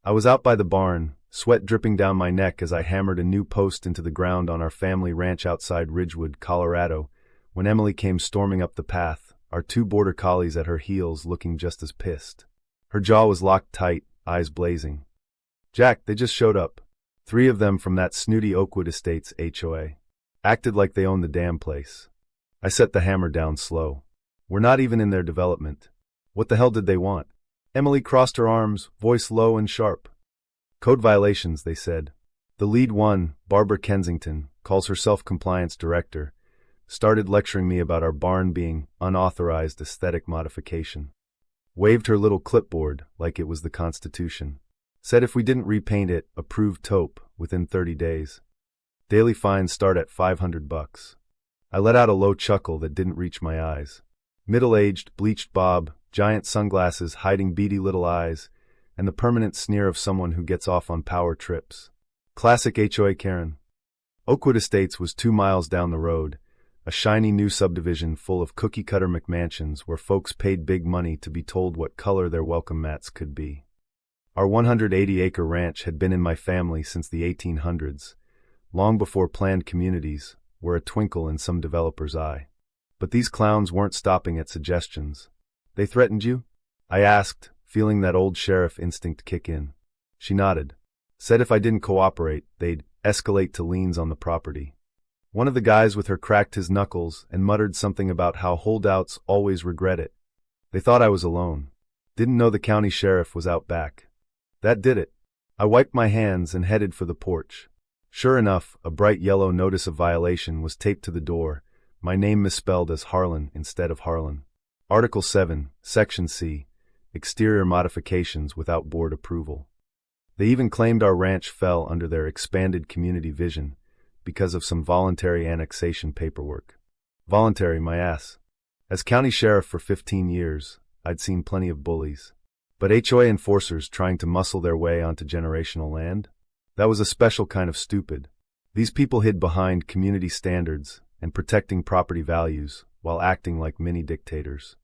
I was out by the barn, sweat dripping down my neck as I hammered a new post into the ground on our family ranch outside Ridgewood, Colorado, when Emily came storming up the path, our 2 border collies at her heels looking just as pissed. Her jaw was locked tight, eyes blazing. "Jack, they just showed up. 3 of them from that snooty Oakwood Estates HOA. Acted like they owned the damn place." I set the hammer down slow. "We're not even in their development. What the hell did they want?" Emily crossed her arms, voice low and sharp. "Code violations," they said. The lead one, Barbara Kensington, calls herself compliance director, started lecturing me about our barn being unauthorized aesthetic modification. Waved her little clipboard like it was the Constitution. Said if we didn't repaint it, approved taupe within 30 days. Daily fines start at $500. I let out a low chuckle that didn't reach my eyes. Middle-aged, bleached bob, giant sunglasses hiding beady little eyes, and the permanent sneer of someone who gets off on power trips. Classic HOA Karen. Oakwood Estates was 2 miles down the road, a shiny new subdivision full of cookie-cutter McMansions where folks paid big money to be told what color their welcome mats could be. Our 180-acre ranch had been in my family since the 1800s, long before planned communities were a twinkle in some developer's eye. But these clowns weren't stopping at suggestions. "They threatened you?" I asked, feeling that old sheriff instinct kick in. She nodded. Said if I didn't cooperate, they'd escalate to liens on the property. One of the guys with her cracked his knuckles and muttered something about how holdouts always regret it. They thought I was alone. Didn't know the county sheriff was out back. That did it. I wiped my hands and headed for the porch. Sure enough, a bright yellow notice of violation was taped to the door, my name misspelled as Harlan instead of Harlan. Article 7, Section C, Exterior Modifications without board approval. They even claimed our ranch fell under their expanded community vision because of some voluntary annexation paperwork. Voluntary, my ass. As county sheriff for 15 years, I'd seen plenty of bullies. But HOA enforcers trying to muscle their way onto generational land? That was a special kind of stupid. These people hid behind community standards and protecting property values while acting like mini dictators.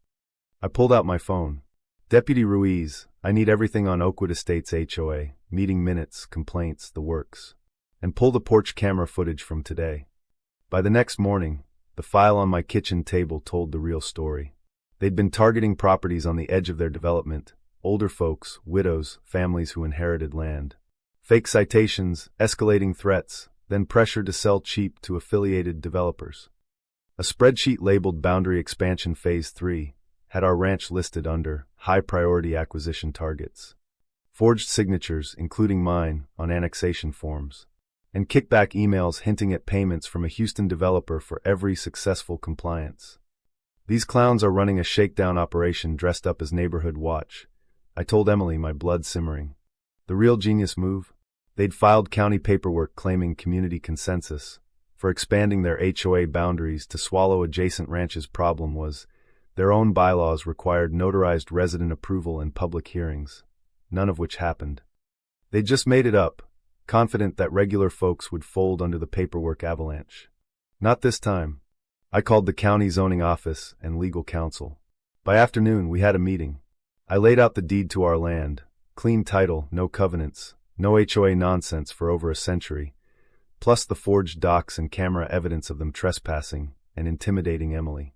I pulled out my phone. "Deputy Ruiz, I need everything on Oakwood Estates HOA, meeting minutes, complaints, the works. And pull the porch camera footage from today." By the next morning, the file on my kitchen table told the real story. They'd been targeting properties on the edge of their development, older folks, widows, families who inherited land. Fake citations, escalating threats, then pressure to sell cheap to affiliated developers. A spreadsheet labeled Boundary Expansion Phase 3 had our ranch listed under high-priority acquisition targets. Forged signatures, including mine, on annexation forms. And kickback emails hinting at payments from a Houston developer for every successful compliance. These clowns are running a shakedown operation dressed up as Neighborhood Watch. I told Emily, my blood simmering. The real genius move? They'd filed county paperwork claiming community consensus for expanding their HOA boundaries to swallow adjacent ranches. Problem was, their own bylaws required notarized resident approval and public hearings, none of which happened. They just made it up, confident that regular folks would fold under the paperwork avalanche. Not this time. I called the county zoning office and legal counsel. By afternoon, we had a meeting. I laid out the deed to our land, clean title, no covenants, no HOA nonsense for over a century, plus the forged docs and camera evidence of them trespassing and intimidating Emily.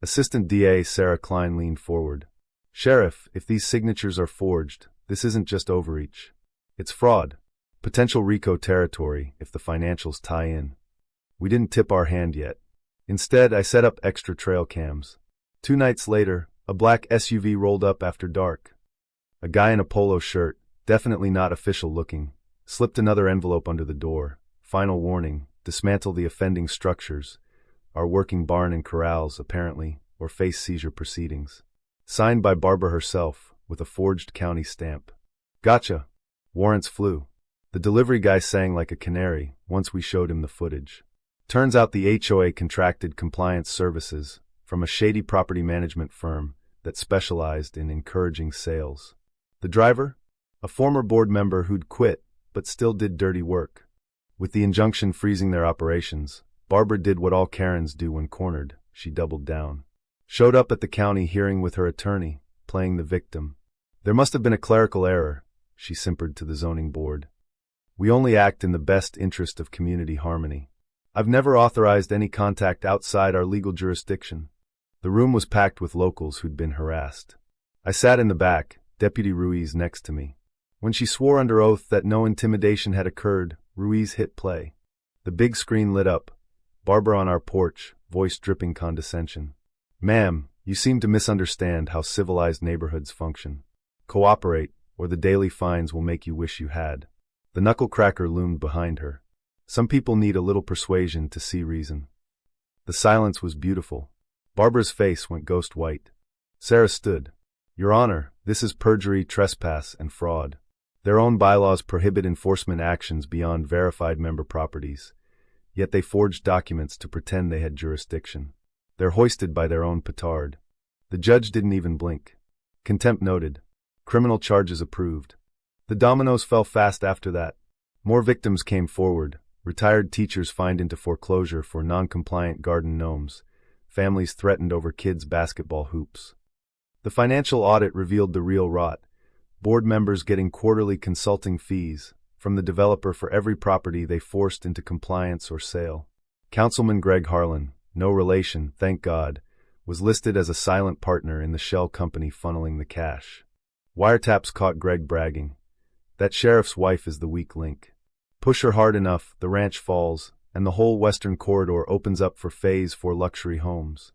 Assistant DA Sarah Klein leaned forward. "Sheriff, if these signatures are forged, this isn't just overreach. It's fraud. Potential RICO territory if the financials tie in." We didn't tip our hand yet. Instead, I set up extra trail cams. 2 nights later, a black SUV rolled up after dark. A guy in a polo shirt, definitely not official looking, slipped another envelope under the door. Final warning, dismantle the offending structures. Our working barn and corrals, apparently, or face seizure proceedings. Signed by Barbara herself, with a forged county stamp. Gotcha. Warrants flew. The delivery guy sang like a canary once we showed him the footage. Turns out the HOA contracted compliance services from a shady property management firm that specialized in encouraging sales. The driver? A former board member who'd quit, but still did dirty work. With the injunction freezing their operations, Barbara did what all Karens do when cornered. She doubled down. Showed up at the county hearing with her attorney, playing the victim. There must have been a clerical error. she simpered to the zoning board. "We only act in the best interest of community harmony. I've never authorized any contact outside our legal jurisdiction." The room was packed with locals who'd been harassed. I sat in the back, Deputy Ruiz next to me. When she swore under oath that no intimidation had occurred, Ruiz hit play. The big screen lit up. Barbara on our porch, voice dripping condescension. "Ma'am, you seem to misunderstand how civilized neighborhoods function. Cooperate, or the daily fines will make you wish you had." The knuckle-cracker loomed behind her. Some people need a little persuasion to see reason. The silence was beautiful. Barbara's face went ghost white. Sarah stood. "Your Honor, this is perjury, trespass, and fraud. Their own bylaws prohibit enforcement actions beyond verified member properties. Yet they forged documents to pretend they had jurisdiction. They're hoisted by their own petard." The judge didn't even blink. Contempt noted. Criminal charges approved. The dominoes fell fast after that. More victims came forward. Retired teachers fined into foreclosure for non-compliant garden gnomes. Families threatened over kids' basketball hoops. The financial audit revealed the real rot. Board members getting quarterly consulting fees from the developer for every property they forced into compliance or sale. Councilman Greg Harlan, no relation, thank God, was listed as a silent partner in the shell company funneling the cash. Wiretaps caught Greg bragging. "That sheriff's wife is the weak link. Push her hard enough, the ranch falls, and the whole western corridor opens up for Phase 4 luxury homes."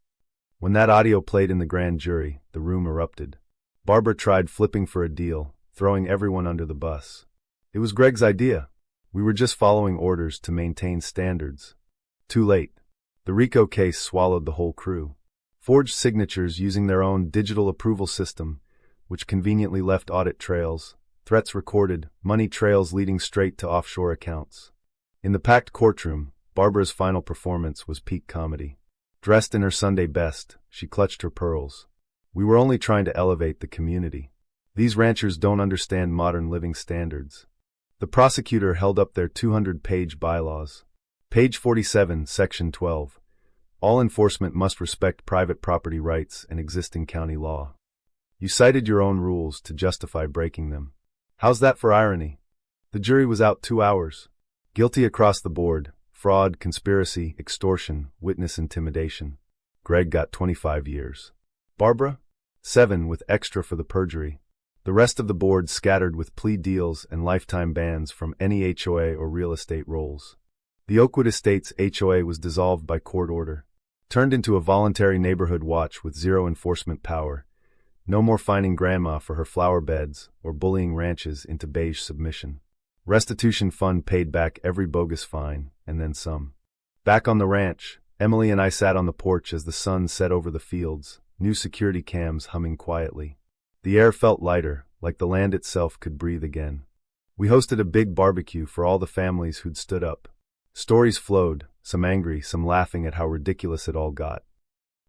When that audio played in the grand jury, the room erupted. Barbara tried flipping for a deal, throwing everyone under the bus. It was Greg's idea. We were just following orders to maintain standards. Too late. The RICO case swallowed the whole crew. Forged signatures using their own digital approval system, which conveniently left audit trails, threats recorded, money trails leading straight to offshore accounts. In the packed courtroom, Barbara's final performance was peak comedy. Dressed in her Sunday best, she clutched her pearls. "We were only trying to elevate the community. These ranchers don't understand modern living standards." The prosecutor held up their 200-page bylaws. Page 47, Section 12. All enforcement must respect private property rights and existing county law. You cited your own rules to justify breaking them. How's that for irony? The jury was out 2 hours. Guilty across the board: fraud, conspiracy, extortion, witness intimidation. Greg got 25 years. Barbara? 7 with extra for the perjury. The rest of the board scattered with plea deals and lifetime bans from any HOA or real estate roles. The Oakwood Estates HOA was dissolved by court order, turned into a voluntary neighborhood watch with zero enforcement power. No more fining grandma for her flower beds or bullying ranches into beige submission. Restitution fund paid back every bogus fine, and then some. Back on the ranch, Emily and I sat on the porch as the sun set over the fields, new security cams humming quietly. The air felt lighter, like the land itself could breathe again. We hosted a big barbecue for all the families who'd stood up. Stories flowed, some angry, some laughing at how ridiculous it all got.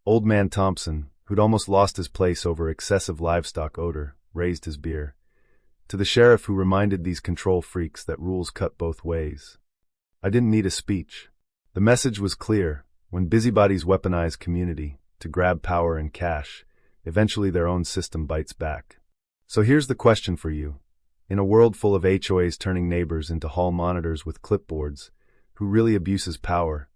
Old Man Thompson, who'd almost lost his place over excessive livestock odor, raised his beer. To the sheriff who reminded these control freaks that rules cut both ways. I didn't need a speech. The message was clear: when busybodies weaponize community to grab power and cash, eventually their own system bites back. So here's the question for you. In a world full of HOAs turning neighbors into hall monitors with clipboards, who really abuses power?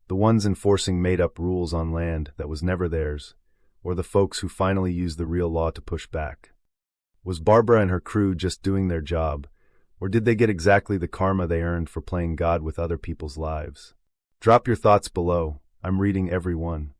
The ones enforcing made-up rules on land that was never theirs, or the folks who finally used the real law to push back? Was Barbara and her crew just doing their job, or did they get exactly the karma they earned for playing God with other people's lives? Drop your thoughts below. I'm reading every one.